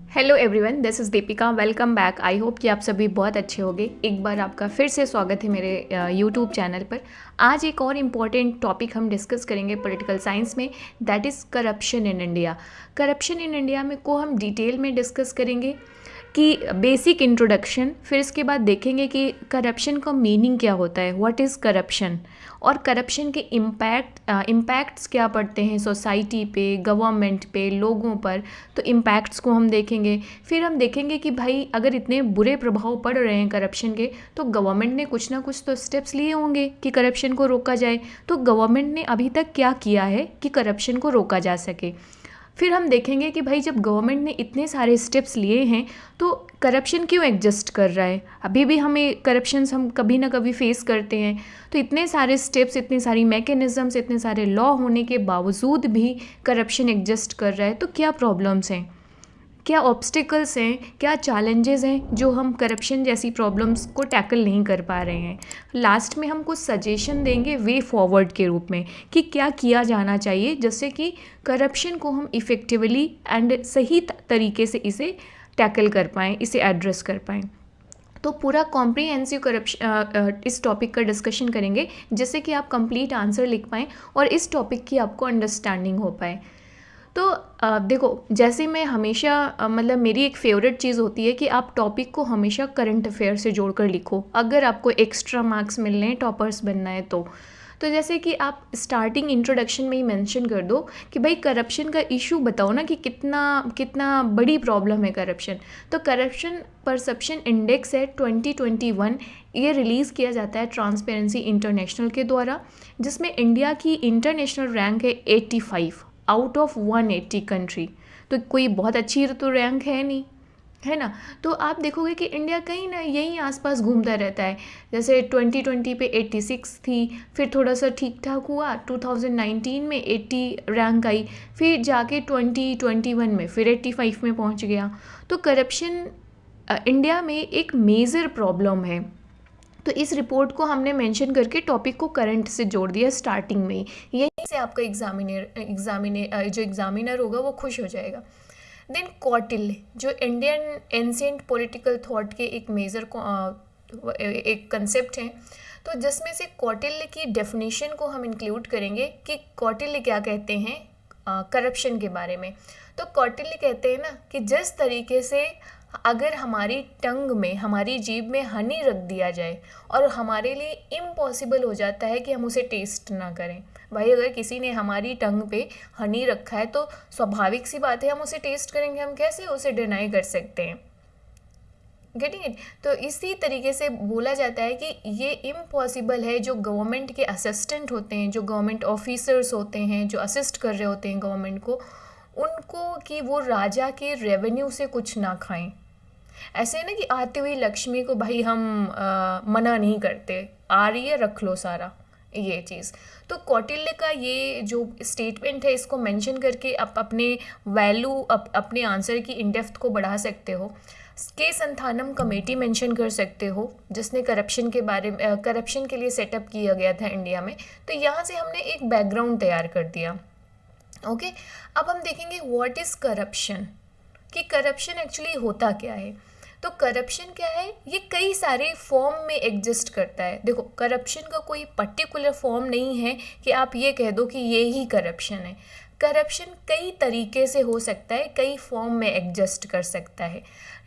Hello everyone, this is Deepika. Welcome back. I hope कि आप सभी बहुत अच्छे होंगे। एक बार आपका फिर से स्वागत है मेरे यूट्यूब चैनल पर। आज एक और इम्पॉर्टेंट टॉपिक हम डिस्कस करेंगे पॉलिटिकल साइंस में, that is corruption in India. Corruption in India में को हम डिटेल में डिस्कस करेंगे कि बेसिक इंट्रोडक्शन, फिर इसके बाद देखेंगे कि करप्शन का मीनिंग क्या होता है, व्हाट इज़ करप्शन, और करप्शन के इम्पैक्ट्स क्या पड़ते हैं सोसाइटी पे, गवर्नमेंट पे, लोगों पर। तो इम्पैक्ट्स को हम देखेंगे। फिर हम देखेंगे कि भाई अगर इतने बुरे प्रभाव पड़ रहे हैं करप्शन के, तो गवर्नमेंट ने कुछ ना कुछ तो स्टेप्स लिए होंगे कि करप्शन को रोका जाए। तो गवर्नमेंट ने अभी तक क्या किया है कि करप्शन को रोका जा सके। फिर हम देखेंगे कि भाई जब गवर्नमेंट ने इतने सारे स्टेप्स लिए हैं तो करप्शन क्यों एग्जिस्ट कर रहा है। अभी भी हमें करप्शंस हम कभी ना कभी फेस करते हैं। तो इतने सारे स्टेप्स, इतनी सारी मैकेनिज़म्स, इतने सारे लॉ होने के बावजूद भी करप्शन एग्जिस्ट कर रहा है, तो क्या प्रॉब्लम्स हैं, क्या ऑब्स्टिकल्स हैं, क्या चैलेंजेस हैं जो हम करप्शन जैसी प्रॉब्लम्स को टैकल नहीं कर पा रहे हैं। लास्ट में हम कुछ सजेशन देंगे वे फॉरवर्ड के रूप में कि क्या किया जाना चाहिए जिससे कि करप्शन को हम इफ़ेक्टिवली एंड सही तरीके से इसे टैकल कर पाएँ, इसे एड्रेस कर पाएँ। तो पूरा कॉम्प्रिहेंसिव करप्शन इस टॉपिक का डिस्कशन करेंगे जिससे कि आप कंप्लीट आंसर लिख पाएँ और इस टॉपिक की आपको अंडरस्टैंडिंग हो पाए। तो देखो, जैसे मैं हमेशा मतलब मेरी एक फेवरेट चीज़ होती है कि आप टॉपिक को हमेशा करंट अफेयर से जोड़कर लिखो, अगर आपको एक्स्ट्रा मार्क्स मिलने हैं, टॉपर्स बनना है तो जैसे कि आप स्टार्टिंग इंट्रोडक्शन में ही मेंशन कर दो कि भाई करप्शन का इशू बताओ ना कि कितना कितना बड़ी प्रॉब्लम है करप्शन। तो करप्शन परसेप्शन इंडेक्स है 2021, ये रिलीज़ किया जाता है ट्रांसपेरेंसी इंटरनेशनल के द्वारा, जिसमें इंडिया की इंटरनेशनल रैंक है 85 आउट ऑफ 180 कंट्री। तो कोई बहुत अच्छी तो रैंक है नहीं, है ना। तो आप देखोगे कि इंडिया कहीं ना यहीं आसपास घूमता रहता है। जैसे 2020 पे 86 थी, फिर थोड़ा सा ठीक ठाक हुआ, 2019 में 80 रैंक आई, फिर जाके 2021 में फिर 85 में पहुंच गया। तो करप्शन इंडिया में एक मेजर प्रॉब्लम है। तो इस रिपोर्ट को हमने मेंशन करके टॉपिक को करंट से जोड़ दिया स्टार्टिंग में ही। यहीं से आपका जो एग्जामिनर होगा वो खुश हो जाएगा। देन कौटिल्य, जो इंडियन एंशिएंट पॉलिटिकल थॉट के एक मेजर एक कंसेप्ट हैं, तो जिसमें से कौटिल्य की डेफिनेशन को हम इंक्लूड करेंगे कि कौटिल्य क्या कहते हैं करप्शन के बारे में। तो कौटिल्य कहते हैं ना कि जिस तरीके से अगर हमारी टंग में, हमारी जीभ में हनी रख दिया जाए और हमारे लिए इम्पॉसिबल हो जाता है कि हम उसे टेस्ट ना करें। भाई अगर किसी ने हमारी टंग पे हनी रखा है तो स्वाभाविक सी बात है हम उसे टेस्ट करेंगे, हम कैसे उसे डिनाई कर सकते हैं। Getting it. तो इसी तरीके से बोला जाता है कि ये इम्पॉसिबल है। जो गवर्नमेंट के असिस्टेंट होते हैं, जो गवर्नमेंट ऑफिसर्स होते हैं, जो असिस्ट कर रहे होते हैं गवर्नमेंट को, उनको कि वो राजा के रेवेन्यू से कुछ ना खाएं। ऐसे ना कि आती हुई लक्ष्मी को भाई हम मना नहीं करते, आ रही है रख लो सारा, ये चीज़। तो कौटिल्य का ये जो स्टेटमेंट है, इसको मेंशन करके आप अपने वैल्यू अपने आंसर की इन डेप्थ को बढ़ा सकते हो। के संथानम कमेटी मेंशन कर सकते हो, जिसने करप्शन के बारे में करप्शन के लिए सेटअप किया गया था इंडिया में। तो यहाँ से हमने एक बैकग्राउंड तैयार कर दिया। ओके, अब हम देखेंगे व्हाट इज़ करप्शन, कि करप्शन एक्चुअली होता क्या है। तो करप्शन क्या है, ये कई सारे फॉर्म में एग्जिस्ट करता है। देखो, करप्शन का कोई पर्टिकुलर फॉर्म नहीं है कि आप ये कह दो कि ये ही करप्शन है। करप्शन कई तरीके से हो सकता है, कई फॉर्म में एग्जिस्ट कर सकता है।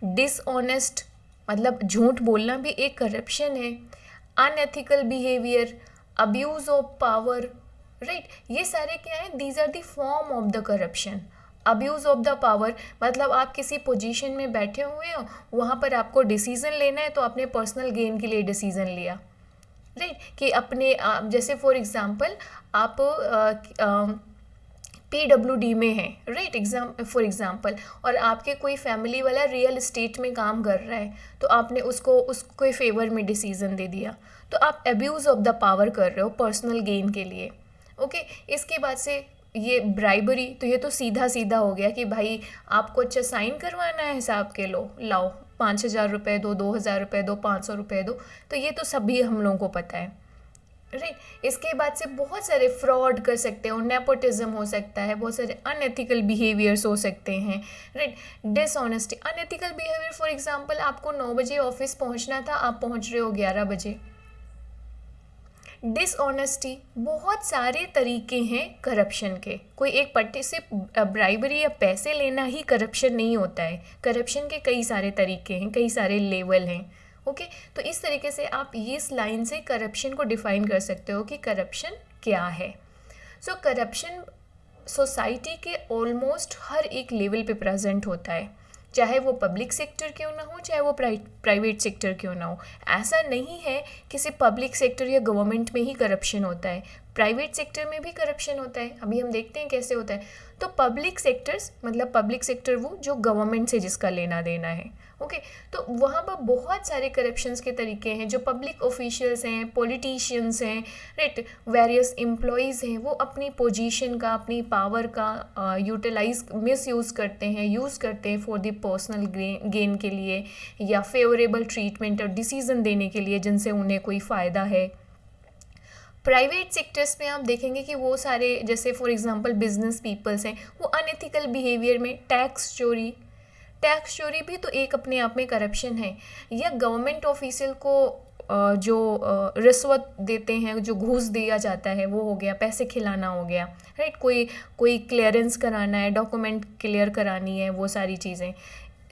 डिसऑनेस्ट मतलब झूठ बोलना भी एक करप्शन है। Unethical behaviour, abuse of power, right, ये सारे क्या है, these are the form of the corruption. Abuse of the power मतलब आप किसी पोजीशन में बैठे हुए हो, वहाँ पर आपको डिसीज़न लेना है तो आपने पर्सनल गेन के लिए डिसीज़न लिया, राइट, कि अपने जैसे फॉर एग्ज़ाम्पल आप PWD में हैं, राइट, फॉर एग्ज़ाम्पल, और आपके कोई फैमिली वाला रियल इस्टेट में काम कर रहा है, तो आपने उसको फेवर में डिसीज़न दे दिया, तो आप अब्यूज़ ऑफ द पावर कर रहे हो पर्सनल गेन के लिए। ओके, इसके बाद से ये ब्राइबरी, तो ये तो सीधा सीधा हो गया कि भाई आपको अच्छा साइन करवाना है हिसाब के, लो लाओ 5,000 रुपये दो, 2,000 रुपये दो, 500 रुपये दो। तो ये तो सभी हम लोगों को पता है। राइट। इसके बाद से बहुत सारे फ्रॉड कर सकते हो, नेपोटिज्म हो सकता है, बहुत सारे अनएथिकल बिहेवियर्स हो सकते हैं, right. Dishonesty, unethical behaviour for example आपको 9 बजे ऑफिस पहुंचना था, आप पहुंच रहे हो 11 बजे। डिसऑनेस्टी, बहुत सारे तरीके हैं करप्शन के, कोई एक पट्टी से ब्राइबरी या पैसे लेना ही करप्शन नहीं होता है, करप्शन के कई सारे तरीके हैं, कई सारे लेवल हैं। ओके, तो इस तरीके से आप इस लाइन से करप्शन को डिफाइन कर सकते हो कि करप्शन क्या है। सो करप्शन सोसाइटी के ऑलमोस्ट हर एक लेवल पे प्रेजेंट होता है, चाहे वो पब्लिक सेक्टर क्यों ना हो, चाहे वो प्राइवेट सेक्टर क्यों ना हो। ऐसा नहीं है कि सिर्फ पब्लिक सेक्टर या गवर्नमेंट में ही करप्शन होता है, प्राइवेट सेक्टर में भी करप्शन होता है। अभी हम देखते हैं कैसे होता है। तो पब्लिक सेक्टर्स मतलब पब्लिक सेक्टर वो जो गवर्नमेंट से जिसका लेना देना है, ओके। तो वहाँ पर बहुत सारे करप्शंस के तरीके हैं, जो पब्लिक ऑफिशियल्स हैं, पॉलिटिशियंस हैं, राइट, वेरियस एम्प्लॉयज़ हैं, वो अपनी पोजीशन का, अपनी पावर का यूटिलाइज मिसयूज़ करते हैं, यूज़ करते हैं फॉर द पर्सनल गेन के लिए या फेवरेबल ट्रीटमेंट और डिसीजन देने के लिए जिनसे उन्हें कोई फ़ायदा है। प्राइवेट सेक्टर्स में आप देखेंगे कि वो सारे, जैसे फॉर एग्जांपल बिजनेस पीपल्स हैं, वो अनएथिकल बिहेवियर में टैक्स चोरी भी तो एक अपने आप में करप्शन है। या गवर्नमेंट ऑफिशियल को जो रिश्वत देते हैं, जो घूस दिया जाता है, वो हो गया, पैसे खिलाना हो गया, राइट। कोई क्लियरेंस कराना है, डॉक्यूमेंट क्लियर करानी है, वो सारी चीज़ें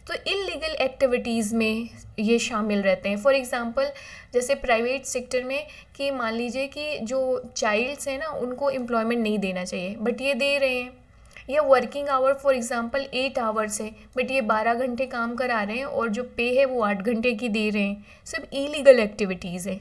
तो इलीगल एक्टिविटीज़ में ये शामिल रहते हैं। फॉर एग्जांपल जैसे प्राइवेट सेक्टर में कि मान लीजिए कि जो चाइल्ड्स हैं ना, उनको एम्प्लॉयमेंट नहीं देना चाहिए बट ये दे रहे हैं, या working hour for example 8 hours है बट ये 12 घंटे काम करा रहे हैं और जो पे है वो 8 घंटे की दे रहे हैं, सब इलीगल एक्टिविटीज़ है।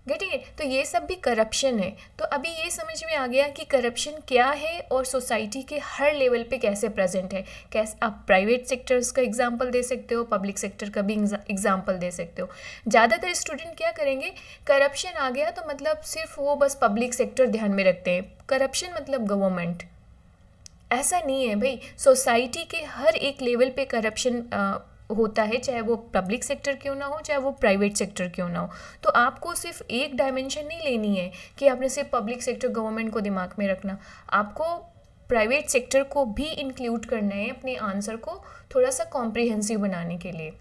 Getting it? तो ये सब भी करप्शन है। तो अभी ये समझ में आ गया कि करप्शन क्या है और सोसाइटी के हर लेवल पे कैसे प्रेजेंट है। कैसे आप प्राइवेट सेक्टर्स का एग्जांपल दे सकते हो, पब्लिक सेक्टर का भी एग्जांपल दे सकते हो। ज़्यादातर स्टूडेंट क्या करेंगे, करप्शन आ गया तो मतलब सिर्फ वो बस पब्लिक सेक्टर ध्यान में रखते हैं, करप्शन मतलब गवर्नमेंट। ऐसा नहीं है भाई, सोसाइटी के हर एक लेवल पे करप्शन होता है, चाहे वो पब्लिक सेक्टर क्यों ना हो, चाहे वो प्राइवेट सेक्टर क्यों ना हो। तो आपको सिर्फ एक डायमेंशन नहीं लेनी है कि आपने सिर्फ पब्लिक सेक्टर गवर्नमेंट को दिमाग में रखना, आपको प्राइवेट सेक्टर को भी इंक्लूड करना है अपने आंसर को थोड़ा सा कॉम्प्रिहेंसिव बनाने के लिए।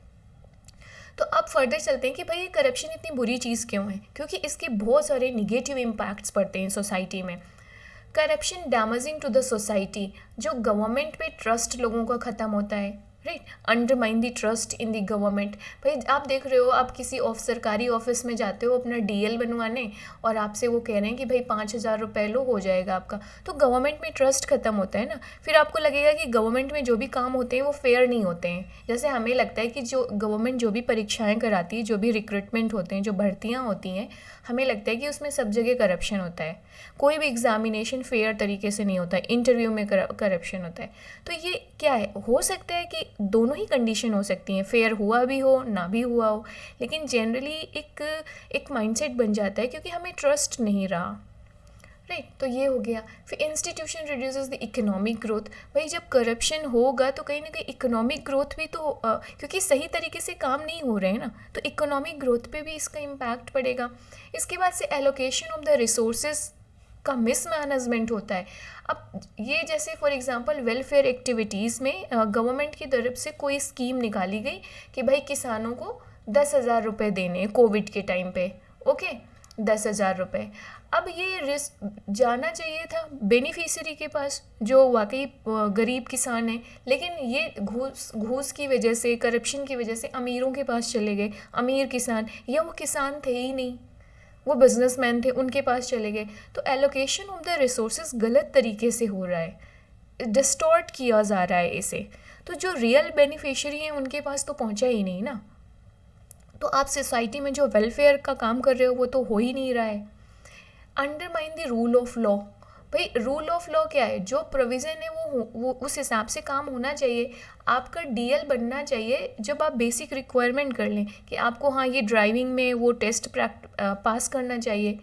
तो अब फर्दर चलते हैं कि भाई ये करप्शन इतनी बुरी चीज़ क्यों है, क्योंकि इसके बहुत सारे निगेटिव इम्पैक्ट्स पड़ते हैं सोसाइटी में। Corruption damaging to the society, जो गवर्नमेंट पे ट्रस्ट लोगों का ख़त्म होता है, right, undermine the trust in the government. भाई आप देख रहे हो, आप किसी सरकारी ऑफिस में जाते हो अपना डीएल बनवाने और आपसे वो कह रहे हैं कि भाई 5,000 रुपये लो, हो जाएगा आपका, तो गवर्नमेंट में ट्रस्ट खत्म होता है ना। फिर आपको लगेगा कि गवर्नमेंट में जो भी काम होते हैं वो फेयर नहीं होते हैं। जैसे हमें लगता है कि जो गवर्नमेंट जो भी परीक्षाएँ कराती है, जो भी रिक्रूटमेंट होते हैं, जो भर्तियाँ होती हैं, हमें लगता है कि उसमें सब जगह करप्शन होता है, कोई भी एग्जामिनेशन फेयर तरीके से नहीं होता है, इंटरव्यू में करप्शन होता है। तो ये क्या है, हो सकता है कि दोनों ही कंडीशन हो सकती हैं, फेयर हुआ भी हो ना भी हुआ हो, लेकिन जनरली एक माइंडसेट बन जाता है क्योंकि हमें ट्रस्ट नहीं रहा, राइट। तो ये हो गया। फिर institution reduces the economic growth. भाई जब करप्शन होगा तो कहीं ना कहीं इकोनॉमिक ग्रोथ भी तो क्योंकि सही तरीके से काम नहीं हो रहे हैं ना, तो इकोनॉमिक ग्रोथ पे भी इसका इम्पैक्ट पड़ेगा। इसके बाद से एलोकेशन ऑफ द रिसोर्सेज का मिसमैनेजमेंट होता है। अब ये जैसे फॉर एग्जांपल वेलफेयर एक्टिविटीज़ में गवर्नमेंट की तरफ से कोई स्कीम निकाली गई कि भाई किसानों को 10,000 रुपये देने कोविड के टाइम पे, ओके, 10,000 रुपये। अब ये रिस्क जाना चाहिए था बेनिफिशियरी के पास जो वाकई गरीब किसान है, लेकिन ये घूस की वजह से, करप्शन की वजह से अमीरों के पास चले गए। अमीर किसान, या वो किसान थे ही नहीं, वो बिजनेसमैन थे, उनके पास चले गए। तो एलोकेशन ऑफ द रिसोर्सेज गलत तरीके से हो रहा है, डिस्टॉर्ट किया जा रहा है इसे। तो जो रियल बेनिफिशियरी हैं उनके पास तो पहुंचा ही नहीं ना। तो आप सोसाइटी में जो वेलफेयर का काम कर रहे हो वो तो हो ही नहीं रहा है। Undermine the rule of law. भाई रूल ऑफ लॉ क्या है, जो प्रोविज़न है वो उस हिसाब से काम होना चाहिए। आपका डीएल बनना चाहिए जब आप बेसिक रिक्वायरमेंट कर लें कि आपको हाँ ये ड्राइविंग में वो टेस्ट पास करना चाहिए,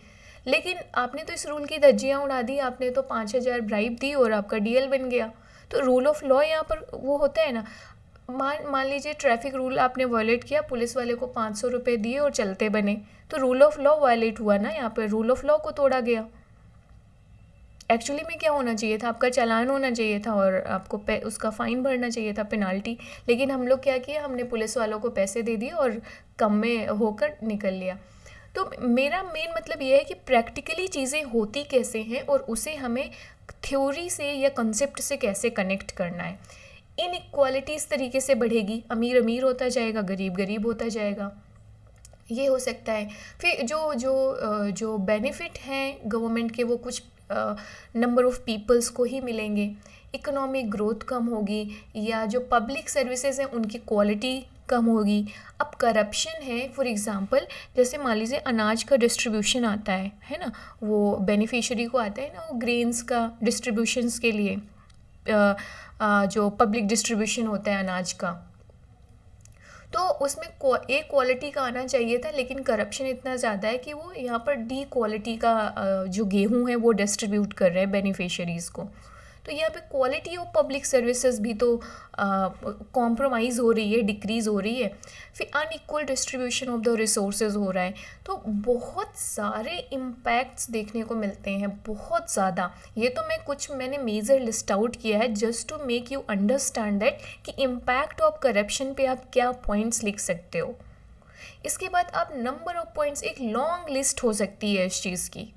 लेकिन आपने तो इस रूल की धज्जियाँ उड़ा दी, आपने तो 5,000 ब्राइब दी और आपका डीएल बन गया। तो रूल ऑफ लॉ यहाँ पर वो होता है ना। मान मान लीजिए ट्रैफिक रूल आपने वायलेट किया, पुलिस वाले को 500 रुपये दिए और चलते बने, तो रूल ऑफ लॉ वायलेट हुआ ना, यहाँ पर रूल ऑफ लॉ को तोड़ा गया। एक्चुअली में क्या होना चाहिए था, आपका चालान होना चाहिए था और आपको उसका फ़ाइन भरना चाहिए था, पेनाल्टी। लेकिन हम लोग क्या किया, हमने पुलिस वालों को पैसे दे दिए और कम में होकर निकल लिया। तो मेरा मेन मतलब ये है कि प्रैक्टिकली चीज़ें होती कैसे हैं और उसे हमें थ्योरी से या कंसेप्ट से कैसे कनेक्ट करना है। इनइक्वालिटी इस तरीके से बढ़ेगी, अमीर अमीर होता जाएगा, गरीब गरीब होता जाएगा, ये हो सकता है। फिर जो जो जो बेनिफिट हैं गवर्नमेंट के, वो कुछ नंबर ऑफ़ पीपल्स को ही मिलेंगे, इकोनॉमिक ग्रोथ कम होगी, या जो पब्लिक सर्विसेज हैं उनकी क्वालिटी कम होगी। अब करप्शन है, फॉर एग्ज़ाम्पल जैसे मान लीजिए अनाज का डिस्ट्रीब्यूशन आता है ना, वो बेनिफिशियरी को आता है ना, वो ग्रेन्स का डिस्ट्रीब्यूशंस के लिए जो पब्लिक डिस्ट्रीब्यूशन होता है अनाज का, तो उसमें एक क्वालिटी का आना चाहिए था, लेकिन करप्शन इतना ज़्यादा है कि वो यहाँ पर डी क्वालिटी का जो गेहूँ है वो डिस्ट्रीब्यूट कर रहे हैं बेनिफिशरीज़ को। तो यहाँ पे क्वालिटी ऑफ पब्लिक सर्विसेज भी तो कॉम्प्रोमाइज़ हो रही है, डिक्रीज़ हो रही है। फिर unequal distribution of the resources हो रहा है। तो बहुत सारे इम्पैक्ट्स देखने को मिलते हैं, बहुत ज़्यादा। ये तो मैंने मेजर लिस्ट आउट किया है just to make you understand that कि इम्पैक्ट ऑफ करप्शन पे आप क्या पॉइंट्स लिख सकते हो। इसके बाद आप नंबर ऑफ पॉइंट्स, एक लॉन्ग लिस्ट हो सकती है इस चीज़ की,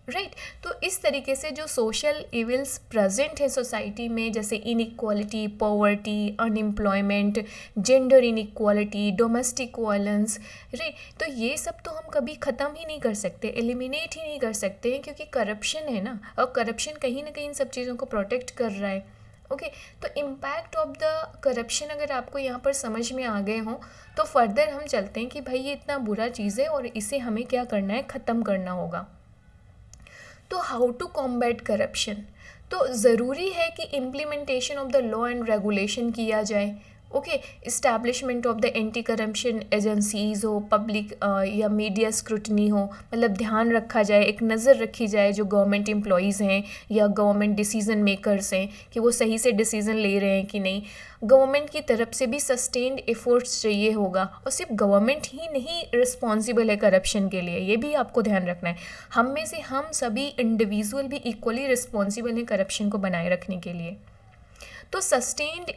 राइट। तो इस तरीके से जो सोशल इविल्स प्रेजेंट है सोसाइटी में, जैसे inequality, poverty, unemployment, gender inequality, domestic violence, right, तो ये सब तो हम कभी ख़त्म ही नहीं कर सकते, एलिमिनेट ही नहीं कर सकते हैं, क्योंकि करप्शन है ना, और करप्शन कहीं ना कहीं इन सब चीज़ों को प्रोटेक्ट कर रहा है। ओके, तो इम्पैक्ट ऑफ द करप्शन अगर आपको यहाँ पर समझ में आ गए हों, तो फर्दर हम चलते हैं कि भाई ये इतना बुरा चीज़ है और इसे हमें क्या करना है, ख़त्म करना होगा। तो हाउ टू कॉम्बैट करप्शन, तो ज़रूरी है कि implementation of the law and regulation किया जाए। Okay, establishment of the anti corruption agencies हो, पब्लिक या मीडिया स्क्रूटनी हो, मतलब ध्यान रखा जाए, एक नज़र रखी जाए जो गवर्नमेंट एम्प्लॉयज़ हैं या गवर्नमेंट डिसीज़न मेकर्स हैं कि वो सही से डिसीज़न ले रहे हैं कि नहीं। गवर्नमेंट की तरफ से भी सस्टेन्ड एफर्ट्स चाहिए होगा, और सिर्फ गवर्नमेंट ही नहीं रिस्पॉन्सिबल है करप्शन के लिए, ये भी आपको ध्यान रखना है। हम में से हम सभी इंडिविजुअल भी इक्वली रिस्पॉन्सिबल हैं करप्शन को बनाए रखने के लिए। तो सस्टेन्ड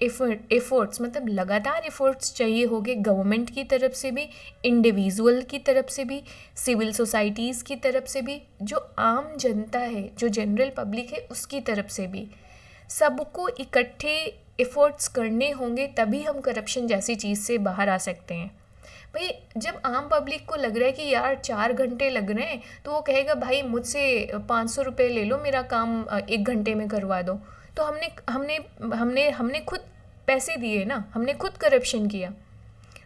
एफर्ट्स मतलब लगातार एफर्ट्स चाहिए होंगे गवर्नमेंट की तरफ से भी, इंडिविजुअल की तरफ से भी, सिविल सोसाइटीज़ की तरफ से भी, जो आम जनता है, जो जनरल पब्लिक है, उसकी तरफ से भी। सबको इकट्ठे एफर्ट्स करने होंगे, तभी हम करप्शन जैसी चीज़ से बाहर आ सकते हैं। भाई जब आम पब्लिक को लग रहा है कि यार 4 घंटे लग रहे हैं, तो वो कहेगा भाई मुझसे 500 रुपये ले लो, मेरा काम 1 घंटे में करवा दो। तो हमने हमने हमने हमने खुद पैसे दिए ना, हमने खुद करप्शन किया।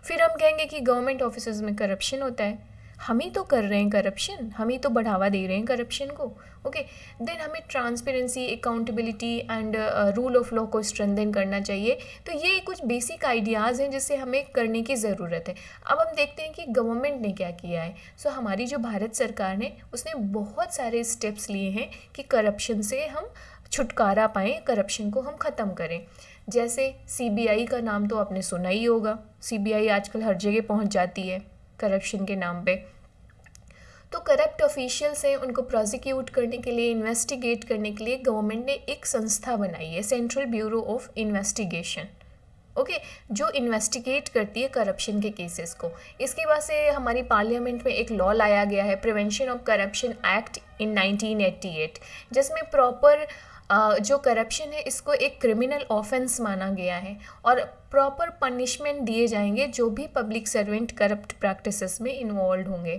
फिर हम कहेंगे कि गवर्नमेंट ऑफिसेज में करप्शन होता है, हम ही तो कर रहे हैं करप्शन, हम ही तो बढ़ावा दे रहे हैं करप्शन को। ओके, देन हमें transparency, accountability and rule of law को स्ट्रेंथन करना चाहिए। तो ये कुछ बेसिक आइडियाज़ हैं जिसे हमें करने की ज़रूरत है। अब हम देखते हैं कि गवर्नमेंट ने क्या किया है। सो हमारी जो भारत सरकार ने, उसने बहुत सारे स्टेप्स लिए हैं कि करप्शन से हम छुटकारा पाएँ, करप्शन को हम ख़त्म करें। जैसे सीबीआई का नाम तो आपने सुना ही होगा, सीबीआई आजकल हर जगह पहुंच जाती है करप्शन के नाम पे। तो करप्ट ऑफिशियल्स हैं, उनको प्रोसिक्यूट करने के लिए, इन्वेस्टिगेट करने के लिए गवर्नमेंट ने एक संस्था बनाई है, central bureau of investigation. Okay, जो इन्वेस्टिगेट करती है करप्शन के केसेस को। इसके बाद से हमारी पार्लियामेंट में एक लॉ लाया गया है, prevention of corruption act in 1988, जिसमें प्रॉपर जो करप्शन है इसको एक क्रिमिनल ऑफेंस माना गया है और प्रॉपर पनिशमेंट दिए जाएंगे जो भी पब्लिक सर्वेंट करप्ट प्रैक्टिसेस में इन्वॉल्व होंगे।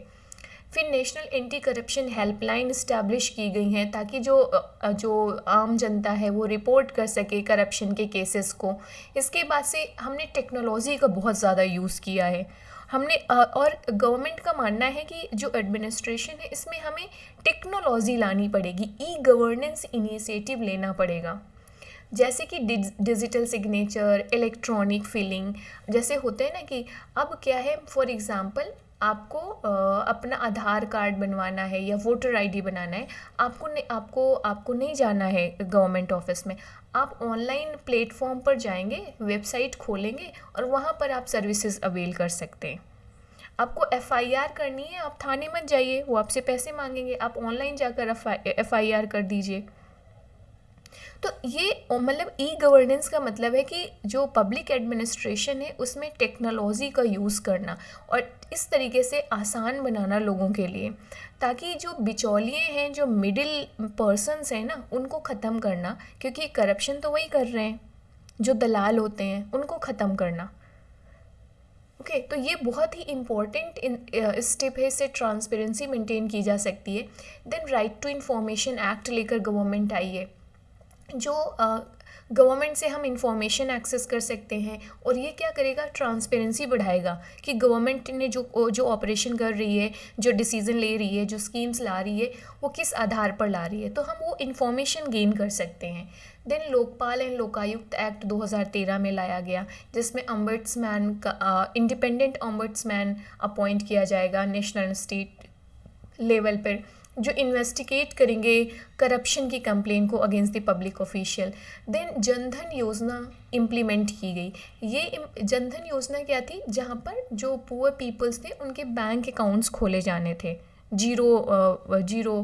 फिर national anti corruption helpline establish की गई हैं ताकि जो आम जनता है वो रिपोर्ट कर सके करप्शन के केसेस को। इसके बाद से हमने टेक्नोलॉजी का बहुत ज़्यादा यूज़ किया है हमने, और गवर्नमेंट का मानना है कि जो एडमिनिस्ट्रेशन है इसमें हमें टेक्नोलॉजी लानी पड़ेगी, ई गवर्नेंस इनिशिएटिव लेना पड़ेगा। जैसे कि डिजिटल सिग्नेचर, इलेक्ट्रॉनिक फिलिंग जैसे होते हैं ना, कि अब क्या है, फॉर एग्ज़ाम्पल आपको अपना आधार कार्ड बनवाना है या वोटर आईडी बनाना है, आपको नहीं जाना है गवर्नमेंट ऑफिस में। आप ऑनलाइन प्लेटफॉर्म पर जाएंगे, वेबसाइट खोलेंगे और वहाँ पर आप सर्विसेज अवेल कर सकते हैं। आपको एफआईआर करनी है, आप थाने मत जाइए, वो आपसे पैसे मांगेंगे, आप ऑनलाइन जाकर एफआईआर कर दीजिए। तो ये मतलब ई गवर्नेंस का मतलब है कि जो पब्लिक एडमिनिस्ट्रेशन है उसमें टेक्नोलॉजी का यूज़ करना और इस तरीके से आसान बनाना लोगों के लिए, ताकि जो बिचौलिए हैं, जो मिडिल पर्सनस हैं ना, उनको ख़त्म करना, क्योंकि करप्शन तो वही कर रहे हैं जो दलाल होते हैं, उनको ख़त्म करना। ओके तो ये बहुत ही इम्पॉर्टेंट स्टेप है, इससे ट्रांसपेरेंसी मेंटेन की जा सकती है। Then right to information act लेकर गवर्नमेंट आई है, जो गवर्नमेंट से हम इंफॉर्मेशन एक्सेस कर सकते हैं और ये क्या करेगा, ट्रांसपेरेंसी बढ़ाएगा कि गवर्नमेंट ने जो ऑपरेशन कर रही है, जो डिसीज़न ले रही है, जो स्कीम्स ला रही है, वो किस आधार पर ला रही है, तो हम वो इंफॉर्मेशन गेन कर सकते हैं। Then Lokpal and Lokayukta act 2013 में लाया गया, जिसमें ऑम्बड्समैन का इंडिपेंडेंट ऑम्बड्समैन अपॉइंट किया जाएगा नेशनल स्टेट लेवल पर, जो इन्वेस्टिगेट करेंगे करप्शन की कंप्लेन को against the public official. Then Jandhan Yojana implement की गई। ये जनधन योजना क्या थी, जहाँ पर जो पुअर पीपल्स थे उनके बैंक अकाउंट्स खोले जाने थे जीरो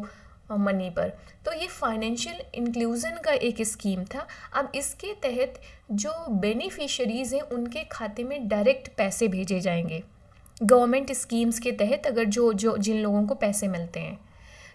मनी पर। तो ये फाइनेंशियल इंक्लूजन का एक स्कीम था। अब इसके तहत जो बेनिफिशरीज हैं उनके खाते में डायरेक्ट पैसे भेजे जाएंगे गवर्नमेंट स्कीम्स के तहत, अगर जो जिन लोगों को पैसे मिलते हैं।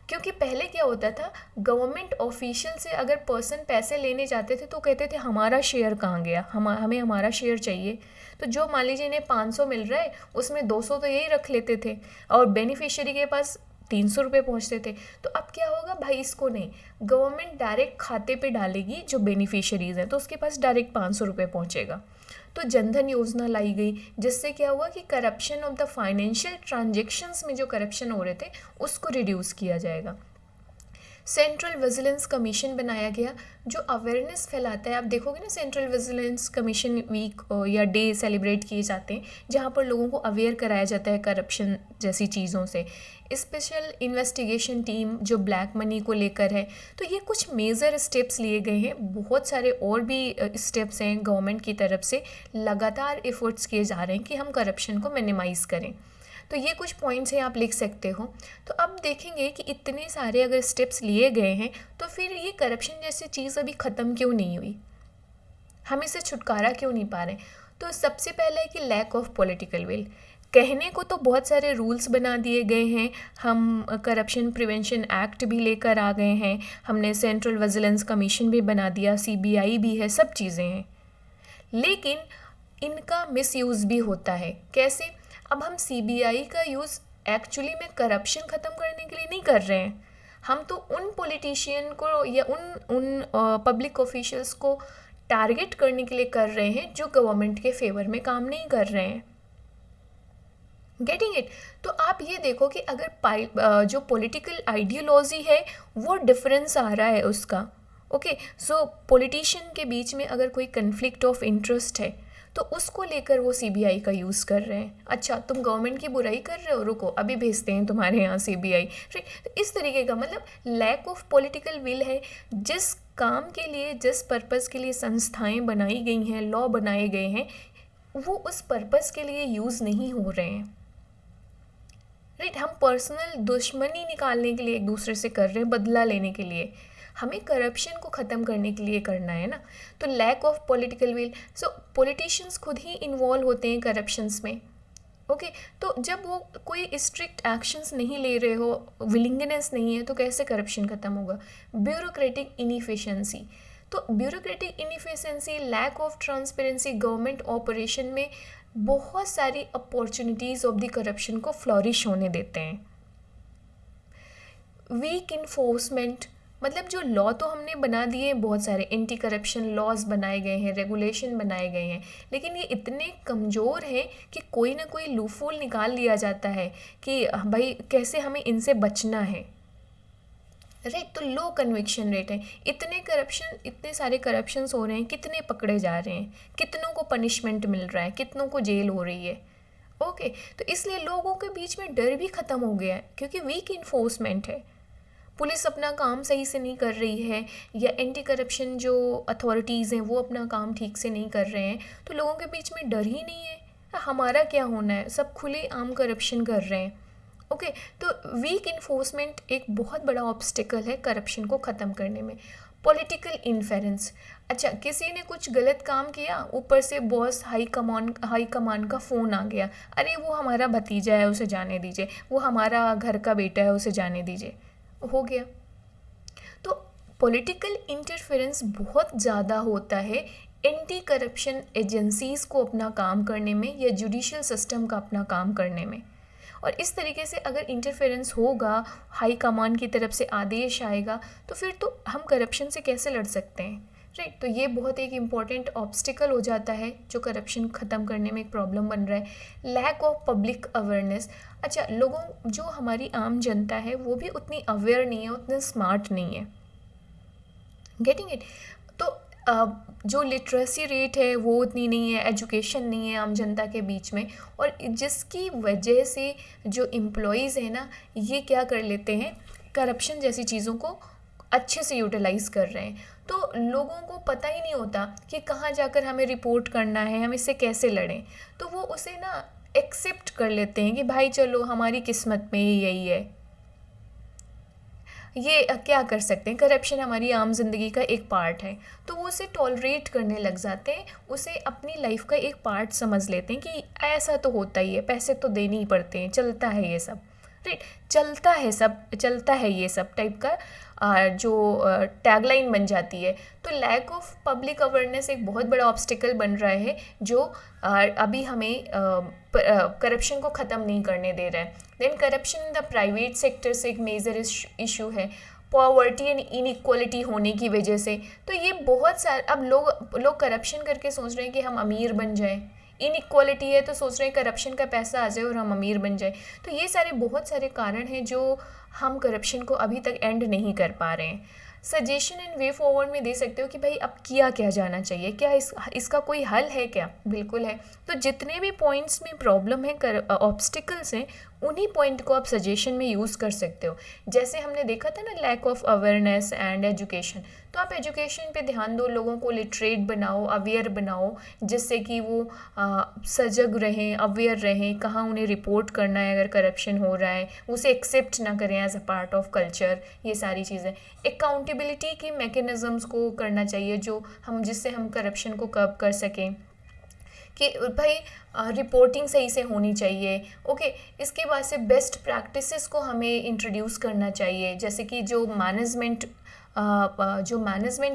क्योंकि पहले क्या होता था, गवर्नमेंट ऑफिशियल से अगर पर्सन पैसे लेने जाते थे तो कहते थे हमारा शेयर कहाँ गया, हमें हमारा शेयर चाहिए। तो जो मान लीजिए इन्हें 500 मिल रहा है, उसमें 200 तो यही रख लेते थे और बेनिफिशियरी के पास 300 रुपये पहुँचते थे। तो अब क्या होगा भाई, इसको नहीं, गवर्नमेंट डायरेक्ट खाते पे डालेगी जो बेनिफिशरीज़ हैं, तो उसके पास डायरेक्ट 500 रुपये पहुँचेगा। तो जनधन योजना लाई गई, जिससे क्या हुआ कि corruption of the financial transactions में जो करप्शन हो रहे थे उसको रिड्यूस किया जाएगा। सेंट्रल विजिलेंस कमीशन बनाया गया, जो अवेयरनेस फैलाता है। आप देखोगे ना, सेंट्रल विजिलेंस कमीशन वीक या डे सेलिब्रेट किए जाते हैं, जहाँ पर लोगों को अवेयर कराया जाता है करप्शन जैसी चीज़ों से। स्पेशल इन्वेस्टिगेशन टीम जो ब्लैक मनी को लेकर है। तो ये कुछ मेजर स्टेप्स लिए गए हैं, बहुत सारे और भी स्टेप्स हैं गवर्नमेंट की तरफ से, लगातार एफर्ट्स किए जा रहे हैं कि हम करप्शन को मिनिमाइज़ करें। तो ये कुछ पॉइंट्स हैं, आप लिख सकते हो। तो अब देखेंगे कि इतने सारे अगर स्टेप्स लिए गए हैं तो फिर ये करप्शन जैसी चीज़ अभी ख़त्म क्यों नहीं हुई, हम इससे छुटकारा क्यों नहीं पा रहे। तो सबसे पहला है कि लैक ऑफ पॉलिटिकल विल। कहने को तो बहुत सारे रूल्स बना दिए गए हैं, हम करप्शन प्रिवेंशन एक्ट भी लेकर आ गए हैं, हमने सेंट्रल विजिलेंस कमीशन भी बना दिया, सीबीआई भी है, सब चीज़ें हैं, लेकिन इनका मिसयूज़ भी होता है। कैसे? अब हम सीबीआई का यूज़ एक्चुअली में करप्शन ख़त्म करने के लिए नहीं कर रहे हैं, हम तो उन पॉलिटिशियन को या उन पब्लिक ऑफिशियल्स को टारगेट करने के लिए कर रहे हैं जो गवर्नमेंट के फेवर में काम नहीं कर रहे हैं। Getting it? तो आप ये देखो कि अगर जो पॉलिटिकल आइडियोलॉजी है वो डिफरेंस आ रहा है उसका। ओके, सो पॉलिटिशियन के बीच में अगर कोई कन्फ्लिक्ट ऑफ इंटरेस्ट है तो उसको लेकर वो सीबीआई का यूज़ कर रहे हैं। अच्छा, तुम गवर्नमेंट की बुराई कर रहे हो, रुको अभी भेजते हैं तुम्हारे यहाँ सीबीआई। तो इस तरीके का मतलब लैक ऑफ पॉलिटिकल विल है। जिस काम के लिए, जिस पर्पज़ के लिए संस्थाएं बनाई गई हैं, लॉ बनाए गए हैं, वो उस पर्पज़ के लिए यूज़ नहीं हो रहे हैं। राइट, हम पर्सनल दुश्मनी निकालने के लिए एक दूसरे से कर रहे हैं, बदला लेने के लिए। हमें करप्शन को ख़त्म करने के लिए करना है ना। तो lack of political will, so politicians खुद ही इन्वॉल्व होते हैं करप्शंस में। ओके, तो जब वो कोई स्ट्रिक्ट एक्शंस नहीं ले रहे हो, विलिंगनेस नहीं है, तो कैसे करप्शन ख़त्म होगा? ब्यूरोक्रेटिक इनफिशिएंसी, तो bureaucratic inefficiency, lack of transparency government operation में बहुत सारी अपॉर्चुनिटीज़ ऑफ द करप्शन को फ्लॉरिश होने देते हैं। वीक इन्फोर्समेंट, मतलब जो लॉ तो हमने बना दिए हैं, बहुत सारे एंटी करप्शन लॉज बनाए गए हैं, रेगुलेशन बनाए गए हैं, लेकिन ये इतने कमज़ोर हैं कि कोई ना कोई लूफोल निकाल लिया जाता है कि भाई कैसे हमें इनसे बचना है। राइट, तो लो कन्विक्शन रेट है। इतने सारे करप्शंस हो रहे हैं, कितने पकड़े जा रहे हैं, कितनों को पनिशमेंट मिल रहा है, कितनों को जेल हो रही है। ओके, तो इसलिए लोगों के बीच में डर भी ख़त्म हो गया है, क्योंकि वीक इन्फोर्समेंट है, पुलिस अपना काम सही से नहीं कर रही है, या एंटी करप्शन जो अथॉरिटीज़ हैं वो अपना काम ठीक से नहीं कर रहे हैं, तो लोगों के बीच में डर ही नहीं है। हमारा क्या होना है, सब खुले आम करप्शन कर रहे हैं। ओके, तो वीक इन्फोर्समेंट एक बहुत बड़ा ऑब्स्टिकल है करप्शन को ख़त्म करने में। पॉलिटिकल इन्फेरेंस, अच्छा किसी ने कुछ गलत काम किया, ऊपर से बॉस हाई कमान का फ़ोन आ गया, अरे वो हमारा भतीजा है उसे जाने दीजिए, वो हमारा घर का बेटा है उसे जाने दीजिए, हो गया। तो पॉलिटिकल इंटरफेरेंस बहुत ज़्यादा होता है एंटी करप्शन एजेंसीज़ को अपना काम करने में, या जुडिशियल सिस्टम का अपना काम करने में। और इस तरीके से अगर इंटरफेरेंस होगा, हाई कमान की तरफ से आदेश आएगा, तो फिर तो हम करप्शन से कैसे लड़ सकते हैं, राइट। तो ये बहुत एक इम्पॉर्टेंट ऑब्स्टिकल हो जाता है जो करप्शन ख़त्म करने में एक प्रॉब्लम बन रहा है। लैक ऑफ पब्लिक अवेयरनेस, अच्छा लोगों, जो हमारी आम जनता है वो भी उतनी अवेयर नहीं है, उतने स्मार्ट नहीं है, गेटिंग इट। तो जो लिटरेसी रेट है वो उतनी नहीं है, एजुकेशन नहीं है आम जनता के बीच में, और जिसकी वजह से जो एम्प्लॉयज़ हैं ना, ये क्या कर लेते हैं, करप्शन जैसी चीज़ों को अच्छे से यूटिलाइज़ कर रहे हैं। तो लोगों को पता ही नहीं होता कि कहाँ जाकर हमें रिपोर्ट करना है, हम इससे कैसे लड़ें, तो वो उसे ना एक्सेप्ट कर लेते हैं कि भाई चलो हमारी किस्मत में ही यही है, ये क्या कर सकते हैं, करप्शन हमारी आम जिंदगी का एक पार्ट है, तो वो उसे टॉलरेट करने लग जाते हैं, उसे अपनी लाइफ का एक पार्ट समझ लेते हैं कि ऐसा तो होता ही है, पैसे तो देने ही पड़ते हैं, चलता है ये सब, राइट, चलता है सब, चलता है ये सब टाइप का जो टैगलाइन बन जाती है। तो लैक ऑफ पब्लिक अवेयरनेस एक बहुत बड़ा ऑब्स्टिकल बन रहा है जो अभी हमें करप्शन को ख़त्म नहीं करने दे रहा है। Then corruption in the private sector से एक मेजर इशू है, पॉवर्टी एंड इनइक्वालिटी होने की वजह से। तो ये बहुत सारे, अब लोग करप्शन करके सोच रहे हैं कि हम अमीर बन जाएं, इनइक्वालिटी है तो सोच रहे हैं करप्शन का पैसा आ जाए और हम अमीर बन जाए। तो ये सारे बहुत सारे कारण हैं जो हम करप्शन को अभी तक एंड नहीं कर पा रहे हैं। सजेशन एंड वे फॉरवर्ड में दे सकते हो कि भाई अब किया क्या जाना चाहिए, क्या इसका कोई हल है क्या? बिल्कुल है। तो जितने भी पॉइंट्स में प्रॉब्लम है, ऑब्स्टिकल्स हैं, उन्हीं पॉइंट को आप सजेशन में यूज़ कर सकते हो। जैसे हमने देखा था ना, lack of awareness and education, तो आप एजुकेशन पे ध्यान दो, लोगों को लिटरेट बनाओ, अवेयर बनाओ, जिससे कि वो सजग रहें, अवेयर रहें, कहाँ उन्हें रिपोर्ट करना है अगर करप्शन हो रहा है, उसे एक्सेप्ट ना करें as a part of culture. ये सारी चीज़ें अकाउंटेबिलिटी के मैकेनिज़म्स को करना चाहिए, जो जिससे हम करप्शन को कर्ब कर सकें, कि भाई रिपोर्टिंग सही से होनी चाहिए। ओके, इसके बाद से बेस्ट प्रैक्टिसेस को हमें इंट्रोड्यूस करना चाहिए, जैसे कि जो मैनेजमेंट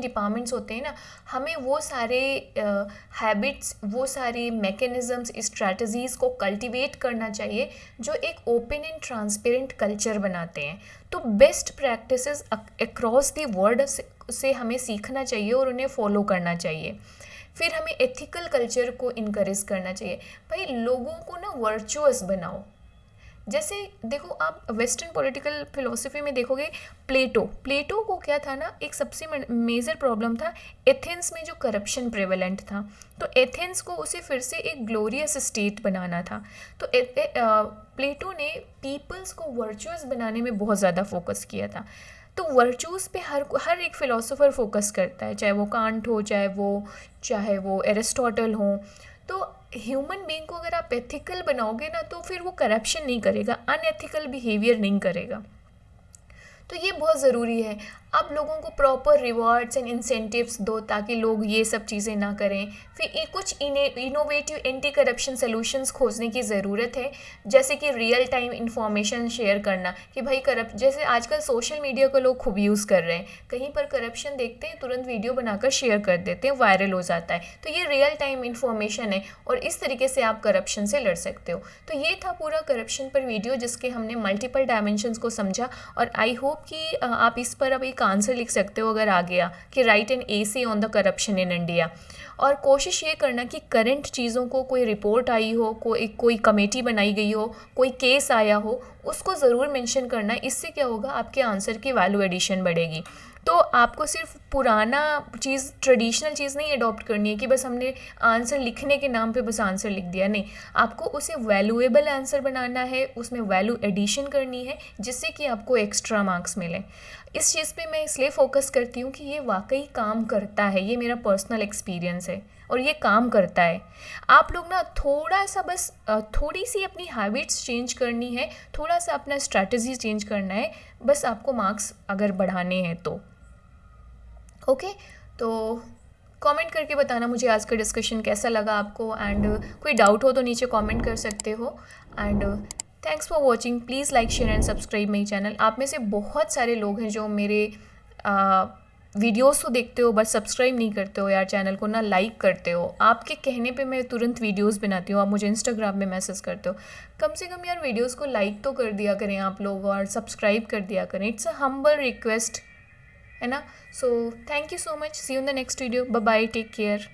डिपार्टमेंट्स होते हैं ना, हमें वो सारे हैबिट्स, वो सारे मैकेनिज़म्स, स्ट्रैटेजीज़ को कल्टीवेट करना चाहिए जो एक ओपन एंड ट्रांसपेरेंट कल्चर बनाते हैं। तो best practices across the world से हमें सीखना चाहिए और उन्हें फॉलो करना चाहिए। फिर हमें एथिकल कल्चर को इनकरेज करना चाहिए। भाई लोगों को ना वर्चुअस बनाओ। जैसे देखो, आप वेस्टर्न पॉलिटिकल फिलोसफी में देखोगे, प्लेटो को क्या था ना, एक सबसे मेजर प्रॉब्लम था एथेंस में जो करप्शन प्रेवलेंट था। तो एथेंस को उसे फिर से एक ग्लोरियस स्टेट बनाना था। तो प्लेटो ने पीपल्स को वर्चुअस बनाने में बहुत ज़्यादा फोकस किया था। तो वर्चूज़ पे हर एक फ़िलोसोफर फोकस करता है, चाहे वो कांट हो, चाहे वो एरिस्टोटल हो। तो ह्यूमन बीइंग को अगर आप एथिकल बनाओगे ना, तो फिर वो करप्शन नहीं करेगा, अनएथिकल बिहेवियर नहीं करेगा। तो ये बहुत ज़रूरी है। आप लोगों को प्रॉपर रिवॉर्ड्स एंड इंसेंटिव्स दो ताकि लोग ये सब चीज़ें ना करें। फिर कुछ इनोवेटिव एंटी करप्शन सॉल्यूशंस खोजने की ज़रूरत है, जैसे कि रियल टाइम इंफॉर्मेशन शेयर करना कि भाई जैसे आजकल सोशल मीडिया को लोग खूब यूज़ कर रहे हैं, कहीं पर करप्शन देखते हैं तुरंत वीडियो बनाकर शेयर कर देते हैं, वायरल हो जाता है। तो ये रियल टाइम इंफॉर्मेशन है और इस तरीके से आप करप्शन से लड़ सकते हो। तो ये था पूरा करप्शन पर वीडियो, जिसके हमने मल्टीपल डायमेंशंस को समझा, और आई होप कि आप इस पर अब एक आंसर लिख सकते हो अगर आ गया कि right an essay on the corruption in India. और कोशिश ये करना कि करंट चीज़ों को, कोई रिपोर्ट आई हो, कोई कमेटी बनाई गई हो, कोई केस आया हो, उसको ज़रूर मेंशन करना। इससे क्या होगा, आपके आंसर की वैल्यू एडिशन बढ़ेगी। तो आपको सिर्फ पुराना चीज़, ट्रेडिशनल चीज़ नहीं अडॉप्ट करनी है कि बस हमने आंसर लिखने के नाम पे बस आंसर लिख दिया, नहीं, आपको उसे वैल्यूएबल आंसर बनाना है, उसमें वैल्यू एडिशन करनी है जिससे कि आपको एक्स्ट्रा मार्क्स मिलें। इस चीज़ पे मैं इसलिए फ़ोकस करती हूँ कि ये वाकई काम करता है, ये मेरा पर्सनल एक्सपीरियंस है और ये काम करता है। आप लोग ना थोड़ा सा बस थोड़ी सी अपनी हैबिट्स चेंज करनी है, थोड़ा सा अपना स्ट्रैटेजी चेंज करना है, बस आपको मार्क्स अगर बढ़ाने हैं तो। ओके, तो कमेंट करके बताना मुझे आज का डिस्कशन कैसा लगा आपको, एंड कोई डाउट हो तो नीचे कमेंट कर सकते हो। And thanks for watching, please like share and subscribe my channel. आप में से बहुत सारे लोग हैं जो मेरे वीडियोस तो देखते हो बट सब्सक्राइब नहीं करते हो यार, चैनल को ना लाइक करते हो। आपके कहने पे मैं तुरंत वीडियोस बनाती हूँ, आप मुझे इंस्टाग्राम में मैसेज करते हो। कम से कम यार वीडियोस को लाइक तो कर दिया करें आप लोग और सब्सक्राइब कर दिया करें, इट्स अ हम्बल रिक्वेस्ट, है ना। So thank you so much, see you in the next video, bye bye, take care.